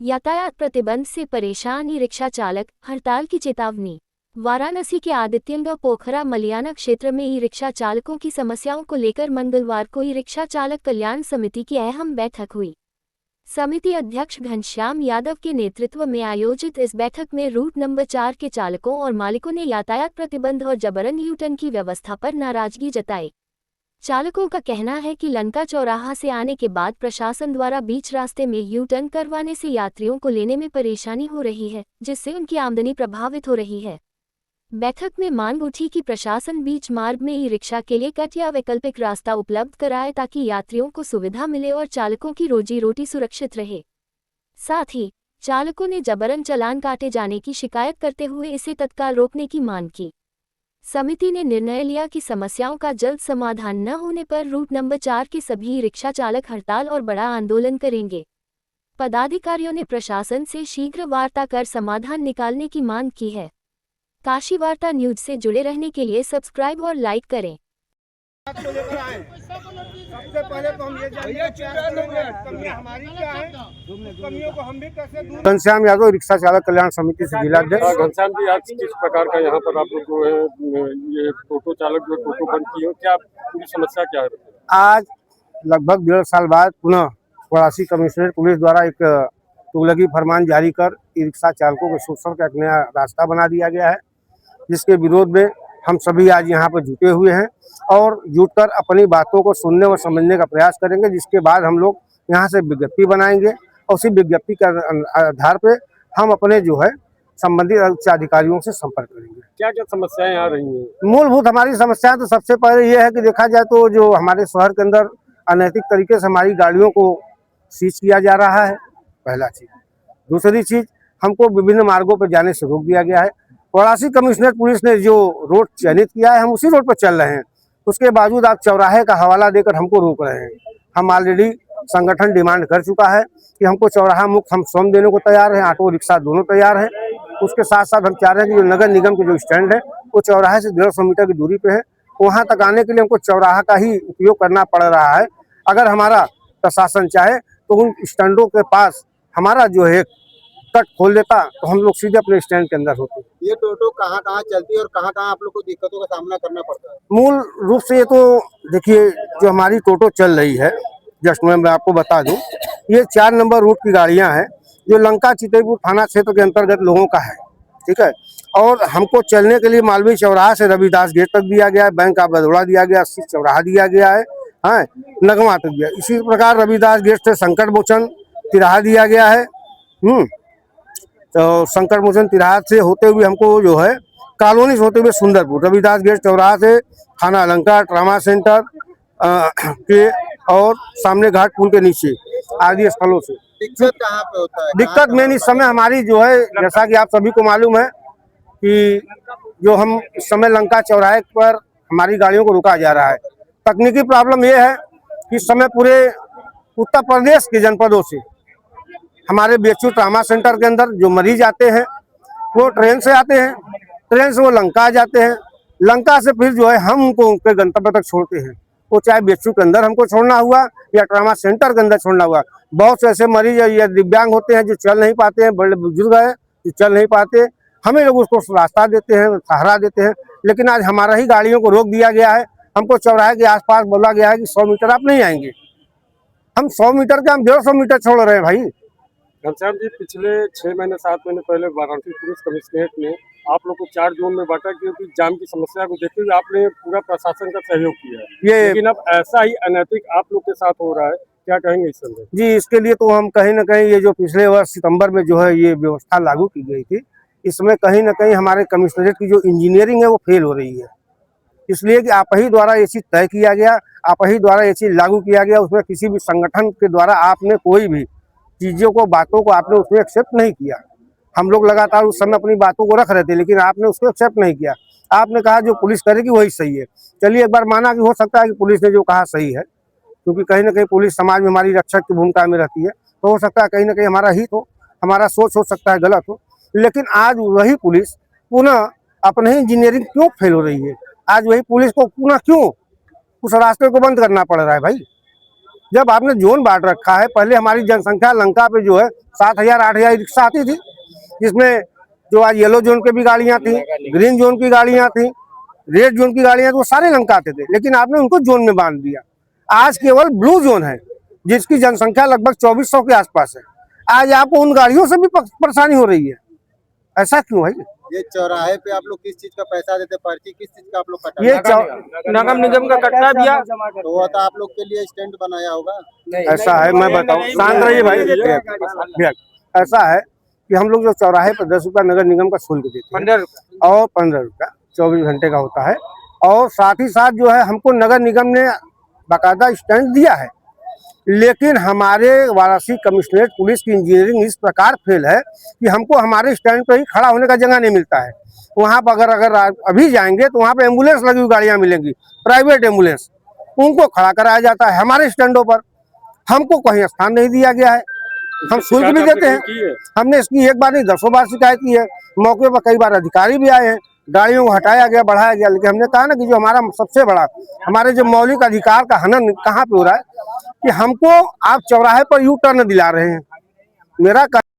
यातायात प्रतिबंध से परेशान ई रिक्शा चालक, हड़ताल की चेतावनी। वाराणसी के आदित्यनगढ़ पोखरा मलियाना क्षेत्र में ई रिक्शा चालकों की समस्याओं को लेकर मंगलवार को ई रिक्शा चालक कल्याण समिति की अहम बैठक हुई। समिति अध्यक्ष घनश्याम यादव के नेतृत्व में आयोजित इस बैठक में रूट नंबर 4 के चालकों और मालिकों ने यातायात प्रतिबंध और जबरन यू टर्न की व्यवस्था पर नाराजगी जताई। चालकों का कहना है कि लंका चौराहा से आने के बाद प्रशासन द्वारा बीच रास्ते में यू टर्न करवाने से यात्रियों को लेने में परेशानी हो रही है, जिससे उनकी आमदनी प्रभावित हो रही है। बैठक में मांग उठी कि प्रशासन बीच मार्ग में ई रिक्शा के लिए कट या वैकल्पिक रास्ता उपलब्ध कराए ताकि यात्रियों को सुविधा मिले और चालकों की रोजी रोटी सुरक्षित रहे। साथ ही चालकों ने जबरन चालान काटे जाने की शिकायत करते हुए इसे तत्काल रोकने की मांग की। समिति ने निर्णय लिया कि समस्याओं का जल्द समाधान न होने पर रूट नंबर 4 के सभी रिक्शा चालक हड़ताल और बड़ा आंदोलन करेंगे। पदाधिकारियों ने प्रशासन से शीघ्र वार्ता कर समाधान निकालने की मांग की है। काशी वार्ता न्यूज से जुड़े रहने के लिए सब्सक्राइब और लाइक करें। सबसे पहले तो हम ये कमियां हमारी क्या है, कमियों को हम भी कैसे दूर। घनश्याम यादव, रिक्शा चालक कल्याण समिति से जिलाध्यक्ष। घनश्याम जी, आज किस प्रकार का यहाँ पर आप लोग जो है ये टोटो चालक जो टोटो बंद किए हो, क्या पूरी समस्या क्या है? आज लगभग 1.5 साल बाद पुनः वाराणसी कमिश्नरेट पुलिस द्वारा एक तुगलकी फरमान जारी कर ई रिक्शा चालकों के शोषण का एक नया रास्ता बना दिया गया है, जिसके विरोध में हम सभी आज यहाँ पर जुटे हुए हैं और जुटकर अपनी बातों को सुनने और समझने का प्रयास करेंगे। जिसके बाद हम लोग यहाँ से विज्ञप्ति बनाएंगे और उसी विज्ञप्ति के आधार पे हम अपने जो है संबंधित उच्च अधिकारियों से संपर्क करेंगे। क्या क्या समस्याएं आ रही हैं? मूलभूत हमारी समस्या तो सबसे पहले ये है कि देखा जाए तो जो हमारे शहर के अंदर अनैतिक तरीके से हमारी गाड़ियों को सीज किया जा रहा है, पहला चीज। दूसरी चीज, हमको विभिन्न मार्गों पर जाने से रोक दिया गया है। वाराणसी कमिश्नरेट पुलिस ने जो रोड चयनित किया है, हम उसी रोड पर चल रहे हैं, उसके बावजूद आप चौराहे का हवाला देकर हमको रोक रहे हैं। हम ऑलरेडी संगठन डिमांड कर चुका है कि हमको चौराहा मुक्त हम स्वयं देने को तैयार हैं, ऑटो रिक्शा दोनों तैयार हैं। उसके साथ साथ हम चाह रहे हैं कि जो नगर निगम के जो स्टैंड है वो चौराहे से 150 मीटर की दूरी पे है, वहाँ तक आने के लिए हमको चौराहा का ही उपयोग करना पड़ रहा है। अगर हमारा प्रशासन चाहे तो उन स्टैंडों के पास हमारा जो है कट खोल देता तो हम लोग सीधे अपने स्टैंड के अंदर होते। ये टोटो कहाँ कहाँ चलती है और कहाँ कहाँ आप लोग को दिक्कतों का सामना करना पड़ता है? मूल रूप से ये तो देखिए, जो हमारी टोटो चल रही है, जस्ट मैं आपको बता दूं, ये 4 नंबर रूट की गाड़ियां हैं जो लंका चितईपुर थाना क्षेत्र के अंतर्गत लोगों का है, ठीक है। और हमको चलने के लिए मालवीय चौराहा से रविदास गेट तक दिया गया है, बैंक ऑफ बड़ौदा दिया गया, चौराहा दिया गया है, हाँ, नगमा तक दिया। इसी प्रकार रविदास गेट से संकट मोचन तिराहा दिया गया है। तो संकट मोचन तिराहा से होते हुए हमको जो है कॉलोनी से होते हुए सुंदरपुर, रविदास गेट चौराहा से थाना अलंकार, ट्रामा सेंटर के और सामने घाट पुल के नीचे आदि स्थलों से। दिक्कत कहाँ पे होता है? दिक्कत मेन इस समय हमारी जो है, जैसा कि आप सभी को मालूम है कि जो हम इस समय लंका चौराहे पर हमारी गाड़ियों को रुका जा रहा है। तकनीकी प्रॉब्लम ये है कि इस समय पूरे उत्तर प्रदेश के जनपदों से हमारे BHU ट्रामा सेंटर के अंदर जो मरीज आते हैं वो ट्रेन से आते हैं, ट्रेन से वो लंका आ जाते हैं, लंका से फिर जो है हम उनको उनके गंतव्य तक छोड़ते हैं। वो चाहे BHU के अंदर हमको छोड़ना हुआ या ट्रामा सेंटर के अंदर छोड़ना हुआ। बहुत से ऐसे मरीज या दिव्यांग होते हैं जो चल नहीं पाते हैं, बड़े बुजुर्ग हैं जो चल नहीं पाते, हमें लोग उसको रास्ता देते हैं, सहारा देते हैं। लेकिन आज हमारा ही गाड़ियों को रोक दिया गया है। हमको चौराहे के आसपास बोला गया है कि 100 मीटर आप नहीं आएंगे। हम 100 मीटर के हम 150 मीटर छोड़ रहे हैं भाई। घनश्याम जी, पिछले 6 महीने 7 महीने पहले वाराणसी पुलिस कमिश्नरेट ने आप लोग को 4 जोन में बांटा, क्योंकि जाम की समस्या को देखते हुए आपने पूरा प्रशासन का सहयोग किया है। लेकिन अब ऐसा ही अनैतिक आप लोग के साथ हो रहा है, क्या कहेंगे इस संदर्भ? जी, इसके लिए तो हम कहीं ना कहीं ये जो पिछले वर्ष सितंबर में जो है ये व्यवस्था लागू की गई थी, इसमें कहीं ना कहीं हमारे कमिश्नरेट की जो इंजीनियरिंग है वो फेल हो रही है। इसलिए कि आप ही द्वारा ये चीज तय किया गया, आप ही द्वारा ये चीज लागू किया गया, उसमें किसी भी संगठन के द्वारा आपने कोई भी चीजों को, बातों को आपने उसमें एक्सेप्ट नहीं किया। हम लोग लगातार उस समय अपनी बातों को रख रहे थे, लेकिन आपने उसको एक्सेप्ट नहीं किया। आपने कहा जो पुलिस करेगी वही सही है। चलिए, एक बार माना कि हो सकता है कि पुलिस ने जो कहा सही है, क्योंकि कहीं ना कहीं पुलिस समाज में हमारी रक्षक की भूमिका में रहती है, तो हो सकता है कहीं ना कहीं हमारा हित हो, हमारा सोच हो सकता है गलत हो। लेकिन आज वही पुलिस पुनः अपने ही इंजीनियरिंग क्यों फेल हो रही है? आज वही पुलिस को पुनः क्यों उस रास्ते को बंद करना पड़ रहा है भाई? जब आपने जोन बांट रखा है, पहले हमारी जनसंख्या लंका पे जो है 7,000 8,000 रिक्शा आती थी, जिसमें जो आज येलो जोन की भी गाड़ियां थी, ग्रीन जोन की गाड़ियां थी, रेड जोन की गाड़ियां, वो सारे लंका आते थे, लेकिन आपने उनको जोन में बांध दिया। आज केवल ब्लू जोन है, जिसकी जनसंख्या लगभग 2400 के आसपास है। आज आपको उन गाड़ियों से भी परेशानी हो रही है, ऐसा क्यों है? ये चौराहे पे आप लोग किस चीज का पैसा देते, पर्ची किस चीज का आप लोग कटा? ये नगर निगम का कट्टा दिया। तो वो तो आप लोग के लिए स्टैंड बनाया होगा। ऐसा है, मैं बताऊं, शांत रहिए भाई। भैया ऐसा है कि हम लोग जो चौराहे पर 10 रुपया नगर निगम का शुल्क देते हैं 15 रुपये और 15 रुपया 24 घंटे का होता है, और साथ ही साथ जो है हमको नगर निगम ने बाकायदा स्टैंड दिया है, लेकिन हमारे वाराणसी कमिश्नरेट पुलिस की इंजीनियरिंग इस प्रकार फेल है कि हमको हमारे स्टैंड पर ही खड़ा होने का जगह नहीं मिलता है। वहाँ पर अगर अभी जाएंगे तो वहाँ पे एम्बुलेंस लगी हुई गाड़ियाँ मिलेंगी, प्राइवेट एम्बुलेंस, उनको खड़ा कराया जाता है हमारे स्टैंडों पर। हमको कहीं स्थान नहीं दिया गया है, हम शुल्क भी देते हैं। हमने इसकी एक बार नहीं 10 बार शिकायत की है, मौके पर कई बार अधिकारी भी आए हैं, गाड़ियों को हटाया गया, बढ़ाया गया, लेकिन हमने कहा ना कि जो हमारा सबसे बड़ा हमारे जो मौलिक अधिकार का हनन कहाँ पे हो रहा है कि हमको आप चौराहे पर यू टर्न दिला रहे हैं। मेरा